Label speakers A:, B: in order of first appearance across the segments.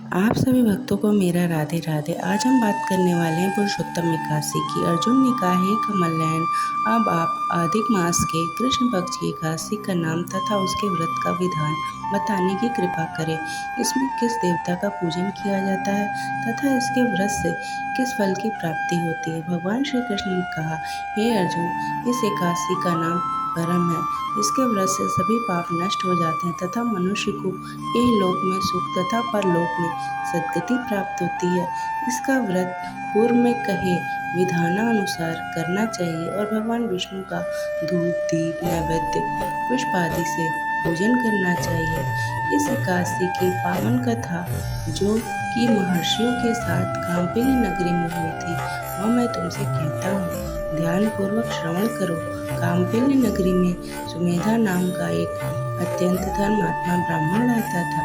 A: आप सभी भक्तों को मेरा राधे राधे। आज हम बात करने वाले हैं पुरुषोत्तम एकादशी की। अर्जुन ने कहा, हे कमल नयन, अब आप अधिक मास के कृष्ण पक्ष की एकादशी का नाम तथा उसके व्रत का विधान बताने की कृपा करें। इसमें किस देवता का पूजन किया जाता है तथा इसके व्रत से किस फल की प्राप्ति होती है। भगवान श्री कृष्ण ने कहा, हे अर्जुन, इस एकादशी का नाम परम है। इसके व्रत से सभी पाप नष्ट हो जाते हैं तथा मनुष्य को इहलोक में सुख तथा परलोक में सद्गति प्राप्त होती है। इसका व्रत पूर्व में कहे विधानानुसार करना चाहिए और भगवान विष्णु का धूप दीप नैवेद्य पुष्प आदि से पूजन करना चाहिए। इस एकादशी की पावन कथा जो कि महर्षियों के साथ कांपिनी नगरी में हुई थी, वह मैं तुमसे कहता हूँ, ध्यान पूर्वक श्रवण करो। कांपिनी नगरी में सुमेधा नाम का एक अत्यंत धर्मात्मा ब्राह्मण रहता था।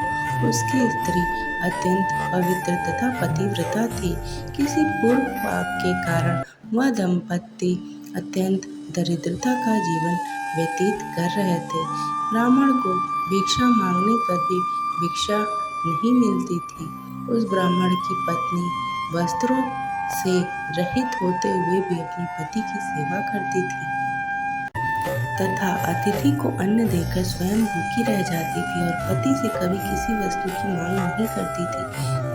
A: उसकी स्त्री अत्यंत पवित्र तथा पतिव्रता थी। किसी पूर्व पाप के कारण वह दंपति अत्यंत दरिद्रता का जीवन व्यतीत कर रहे थे। ब्राह्मण को भिक्षा मांगने पर भी भिक्षा नहीं मिलती थी। उस ब्राह्मण की पत्नी वस्त्रों से रहित होते हुए भी अपने पति की सेवा करती थी तथा अतिथि को अन्न देकर स्वयं भूखी रह जाती थी और पति से कभी किसी वस्तु की मांग नहीं करती थी।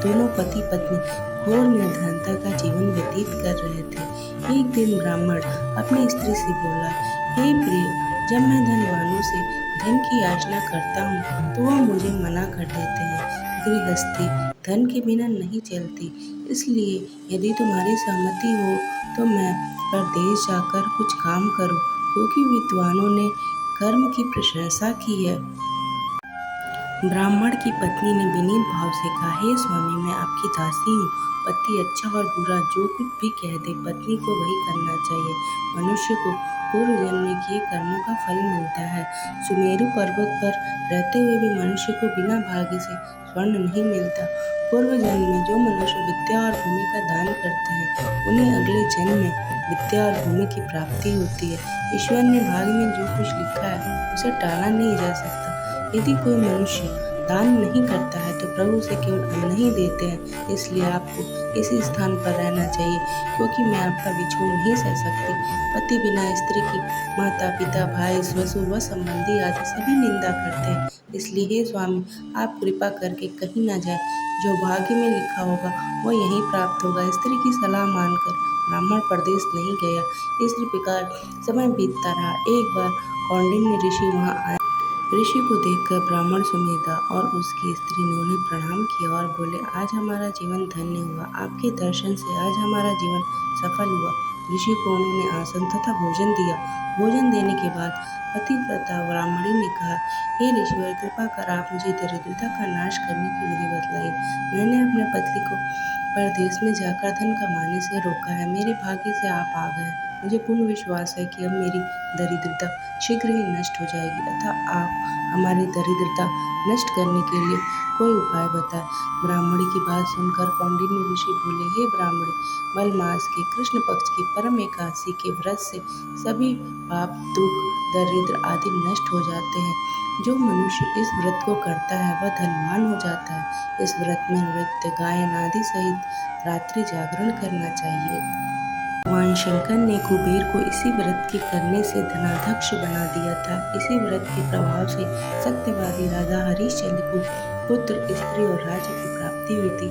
A: दोनों पति पत्नी घोर निर्धनता का जीवन व्यतीत कर रहे थे। एक दिन ब्राह्मण अपनी स्त्री से बोला, हे प्रिय, जब मैं धनवानों से धन की याचना करता हूँ तो वह मुझे मना कर देते हैं। गृहस्थी धन के बिना नहीं चलती, इसलिए यदि तुम्हारी सहमति हो तो मैं परदेश जाकर कुछ काम करूँ, क्योंकि विद्वानों ने कर्म की प्रशंसा की है। ब्राह्मण की पत्नी ने विनीत भाव से कहा, हे स्वामी, मैं आपकी दासी हूँ। पति अच्छा और बुरा जो कुछ भी कह दे, पत्नी को वही करना चाहिए। मनुष्य को पूर्व जन्म में किए कर्मों का फल मिलता है। सुमेरु पर्वत पर रहते हुए भी मनुष्य को बिना भाग्य से स्वर्ण नहीं मिलता। पूर्व जन्म में जो मनुष्य विद्या और भूमि का दान करते हैं, उन्हें अगले जन्म में विद्या और भूमि की प्राप्ति होती है। ईश्वर ने भाग्य में जो कुछ लिखा है उसे टाला नहीं जा सकता। यदि कोई मनुष्य दान नहीं करता है तो प्रभु से केवल अन्न ही देते हैं। इसलिए आपको इसी स्थान पर रहना चाहिए, क्योंकि मैं आपका बिछोड़ नहीं सह सकती। पति बिना स्त्री की माता पिता भाई ससुर व संबंधी आदि सभी निंदा करते हैं। इसलिए हे स्वामी, आप कृपा करके कहीं न जाए। जो भाग्य में लिखा होगा वह यहीं प्राप्त होगा। स्त्री की सलाह मानकर ब्राह्मण परदेश नहीं गया। इस प्रकार समय बीतता रहा। एक बार कौंडिन्य ऋषि वहां आए। ऋषि को देखकर ब्राह्मण सुमेधा और उसकी स्त्री ने उन्हें प्रणाम किया और बोले, आज हमारा जीवन धन्य हुआ। आपके दर्शन से आज हमारा जीवन सफल हुआ। ऋषि को उन्होंने आसन तथा भोजन दिया। भोजन देने के बाद पतिव्रता ब्राह्मणी ने कहा, हे ऋषिवर, कृपा कर आप मुझे दरिद्रता का नाश करने की विधि बतलाइए। मैंने अपने पति को परदेश में जाकर धन कमाने से रोका है। मेरे भाग्य से आप आ गए। मुझे पूर्ण विश्वास है कि अब मेरी दरिद्रता शीघ्र ही नष्ट हो जाएगी, अतः आप हमारी दरिद्रता नष्ट करने के लिए कोई उपाय बताएं। ब्राह्मणी की बात सुनकर कौंडिन्य ऋषि बोले, हे ब्राह्मणी, मलमास के कृष्ण पक्ष की परम एकादशी के व्रत से सभी पाप दुख दरिद्र आदि नष्ट हो जाते हैं। जो मनुष्य इस व्रत को करता है वह धनवान हो जाता है। इस व्रत में नृत्य गायन आदि सहित रात्रि जागरण करना चाहिए। भगवान शंकर ने कुबेर को इसी व्रत के करने से धनाध्यक्ष बना दिया था। इसी व्रत के प्रभाव से सत्यवादी राजा हरिश्चंद्र को पुत्र स्त्री और राज्य की प्राप्ति हुई थी।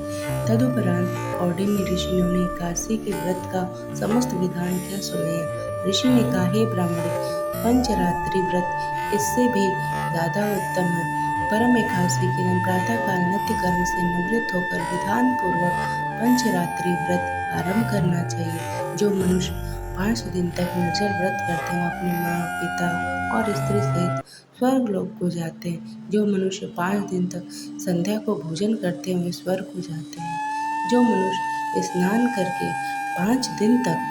A: तदुपरांत कौंडिन्य ऋषि ने उन्हें एकादशी के व्रत का समस्त विधान क्या सुनाया। ऋषि ने कहा, हे ब्राह्मणी, पंचरात्रि व्रत इससे भी ज्यादा उत्तम है। परम एकादशी के दिन प्रातःकाल नित्य कर्म से निवृत्त होकर विधान पूर्वक पंचरात्रि व्रत आरंभ करना चाहिए। जो मनुष्य 5 दिन तक निर्जल व्रत करते हैं, अपने माँ पिता और स्त्री सहित स्वर्ग लोक को जाते हैं। जो मनुष्य 5 दिन तक संध्या को भोजन करते हैं, वे स्वर्ग को जाते हैं। जो मनुष्य स्नान करके 5 दिन तक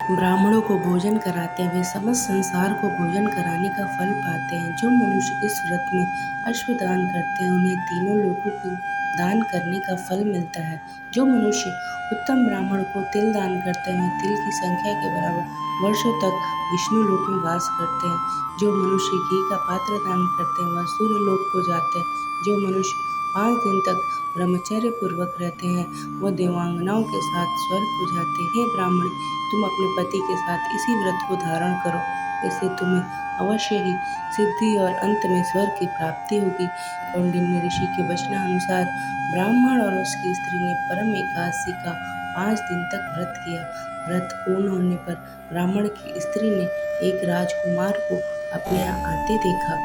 A: ब्राह्मणों को भोजन कराते हैं, वे समस्त संसार को भोजन कराने का फल पाते हैं। जो मनुष्य इस व्रत में अश्वदान करते हैं, उन्हें तीनों लोकों को दान करने का फल मिलता है। जो मनुष्य उत्तम ब्राह्मण को तिल दान करते हैं, तिल की संख्या के बराबर वर्षों तक विष्णु लोक में वास करते हैं। जो मनुष्य घी का पात्र दान करते हैं, वह सूर्य लोक को जाते हैं। जो मनुष्य 5 दिन तक ब्रह्मचर्य पूर्वक रहते हैं, वो देवांगनाओं के साथ स्वर्ग को जाते हैं। हे ब्राह्मण, तुम अपने पति के साथ इसी व्रत को धारण करो, इससे तुम्हें अवश्य ही सिद्धि और अंत में स्वर्ग की प्राप्ति होगी। कौंडिन्य ऋषि के वचनानुसार ब्राह्मण और उसकी स्त्री ने परम एकादशी का 5 दिन तक व्रत किया। व्रत पूर्ण होने पर ब्राह्मण की स्त्री ने एक राजकुमार को अपने यहाँ आते देखा।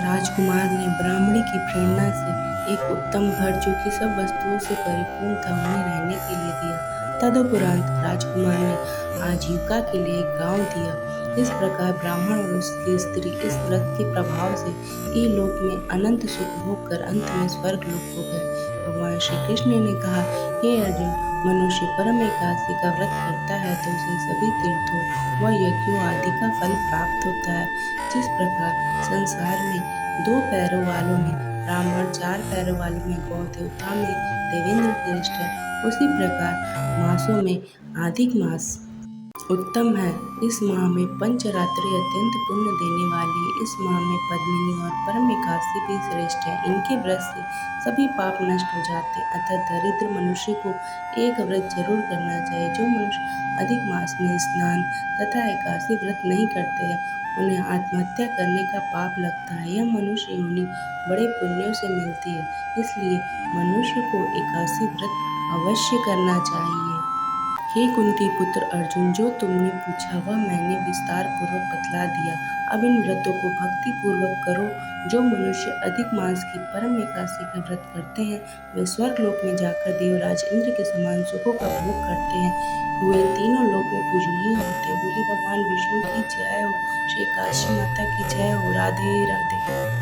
A: राजकुमार ने ब्राह्मणी की प्रेरणा से एक उत्तम घर, जो कि सब वस्तुओं से परिपूर्ण था, उन्हें रहने के लिए दिया। तदुपरांत राजकुमार ने आजीविका के लिए एक गांव दिया। इस प्रकार ब्राह्मण और उसकी स्त्री इस व्रत के प्रभाव से इहलोक में अनंत सुख भोग कर अंत में स्वर्ग लोक को गए। भगवान श्री कृष्ण ने कहा, हे अर्जुन, मनुष्य परम एकादशी का व्रत करता है तो उसे सभी तीर्थों व यज्ञों आदि का फल प्राप्त होता है। जिस प्रकार संसार में 2 पैरों वालों में ब्राह्मण, 4 पैरों वालों में गौ, देवता में देवेंद्र श्रेष्ठ है, उसी प्रकार मासों में अधिक मास उत्तम है। इस माह में पंचरात्रि अत्यंत पुण्य देने वाली, इस माह में पद्मिनी और परम एकादशी भी श्रेष्ठ है। इनके व्रत से सभी पाप नष्ट हो जाते हैं। अतः दरिद्र मनुष्य को एक व्रत जरूर करना चाहिए। जो मनुष्य अधिक मास में स्नान तथा एकादशी व्रत नहीं करते हैं, उन्हें आत्महत्या करने का पाप लगता है। यह मनुष्य योनि बड़े पुण्यों से मिलती है, इसलिए मनुष्य को एकादशी व्रत अवश्य करना चाहिए। हे कुंती पुत्र अर्जुन, जो तुमने पूछा वह मैंने विस्तार पूर्वक बतला दिया। अब इन व्रतों को भक्ति पूर्वक करो। जो मनुष्य अधिक मास की परम एकादशी का व्रत करते हैं, वे स्वर्ग लोक में जाकर देवराज इंद्र के समान सुखों का भोग करते हैं। वे तीनों लोक में पूजनीय होते हैं। बोली भगवान विष्णु की जय हो, श्री काशी माता की जय हो। राधे राधे।